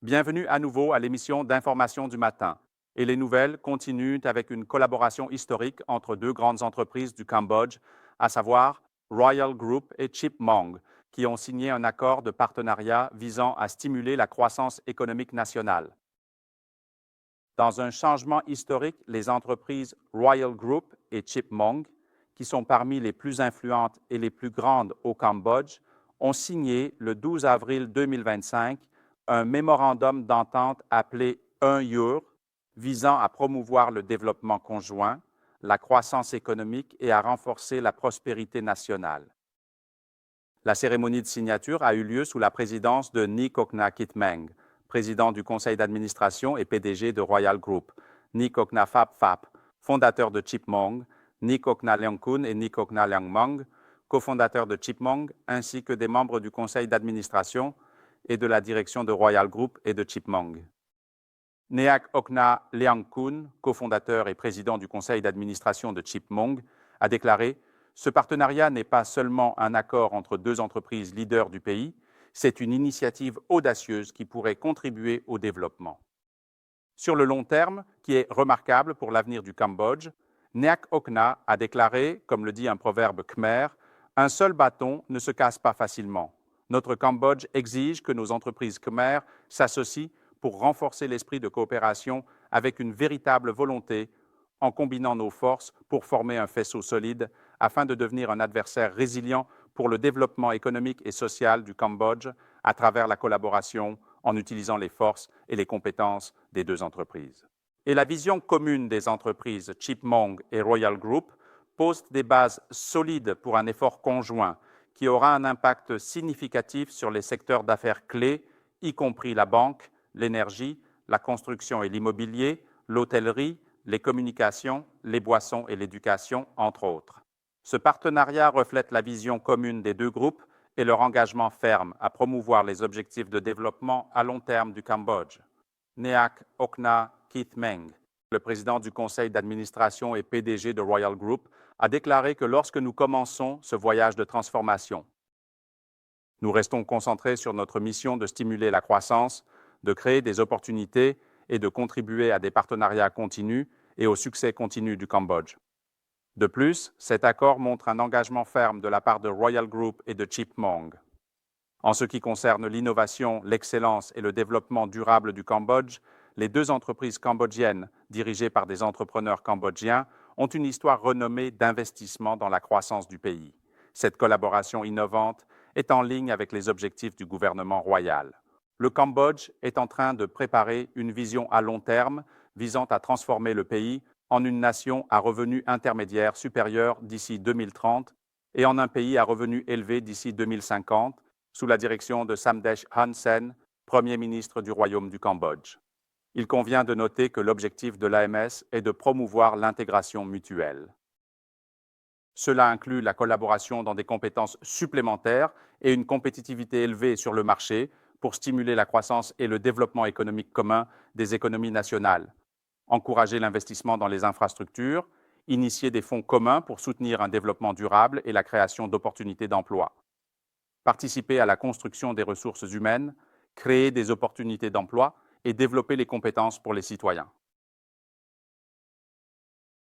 Bienvenue à nouveau à l'émission d'information du matin. Et les nouvelles continuent avec une collaboration historique entre deux grandes entreprises du Cambodge, à savoir Royal Group et Chipmong, qui ont signé un accord de partenariat visant à stimuler la croissance économique nationale. Dans un changement historique, les entreprises Royal Group et Chipmong, qui sont parmi les plus influentes et les plus grandes au Cambodge, ont signé le 12 avril 2025 un mémorandum d'entente appelé UNYUR, visant à promouvoir le développement conjoint, la croissance économique et à renforcer la prospérité nationale. La cérémonie de signature a eu lieu sous la présidence de Nick Okna Kitmeng, président du conseil d'administration et PDG de Royal Group, Nick Okna Phap Phap, fondateur de Chipmong, Nick Okna Leongkun et Nick Okna Leongmong, cofondateurs de Chipmong, ainsi que des membres du conseil d'administration et de la direction de Royal Group et de Chipmong. Neak Okna Leongkun, cofondateur et président du conseil d'administration de Chipmong, a déclaré « Ce partenariat n'est pas seulement un accord entre deux entreprises leaders du pays, c'est une initiative audacieuse qui pourrait contribuer au développement. » Sur le long terme, qui est remarquable pour l'avenir du Cambodge, Neak Okna a déclaré, comme le dit un proverbe khmer, « Un seul bâton ne se casse pas facilement. Notre Cambodge exige que nos entreprises khmer s'associent pour renforcer l'esprit de coopération avec une véritable volonté en combinant nos forces pour former un faisceau solide afin de devenir un adversaire résilient pour le développement économique et social du Cambodge à travers la collaboration en utilisant les forces et les compétences des deux entreprises. » Et la vision commune des entreprises Chipmong et Royal Group pose des bases solides pour un effort conjoint qui aura un impact significatif sur les secteurs d'affaires clés, y compris la banque, l'énergie, la construction et l'immobilier, l'hôtellerie, les communications, les boissons et l'éducation, entre autres. Ce partenariat reflète la vision commune des deux groupes et leur engagement ferme à promouvoir les objectifs de développement à long terme du Cambodge. Neak Okna Kitmeng, le président du conseil d'administration et PDG de Royal Group, a déclaré que lorsque nous commençons ce voyage de transformation, nous restons concentrés sur notre mission de stimuler la croissance, de créer des opportunités et de contribuer à des partenariats continus et au succès continu du Cambodge. De plus, cet accord montre un engagement ferme de la part de Royal Group et de Chipmong. En ce qui concerne l'innovation, l'excellence et le développement durable du Cambodge, les deux entreprises cambodgiennes, dirigées par des entrepreneurs cambodgiens, ont une histoire renommée d'investissement dans la croissance du pays. Cette collaboration innovante est en ligne avec les objectifs du gouvernement royal. Le Cambodge est en train de préparer une vision à long terme visant à transformer le pays en une nation à revenus intermédiaires supérieurs d'ici 2030 et en un pays à revenus élevés d'ici 2050, sous la direction de Samdech Hun Sen, Premier ministre du Royaume du Cambodge. Il convient de noter que l'objectif de l'AMS est de promouvoir l'intégration mutuelle. Cela inclut la collaboration dans des compétences supplémentaires et une compétitivité élevée sur le marché pour stimuler la croissance et le développement économique commun des économies nationales, encourager l'investissement dans les infrastructures, initier des fonds communs pour soutenir un développement durable et la création d'opportunités d'emploi, participer à la construction des ressources humaines, créer des opportunités d'emploi et développer les compétences pour les citoyens.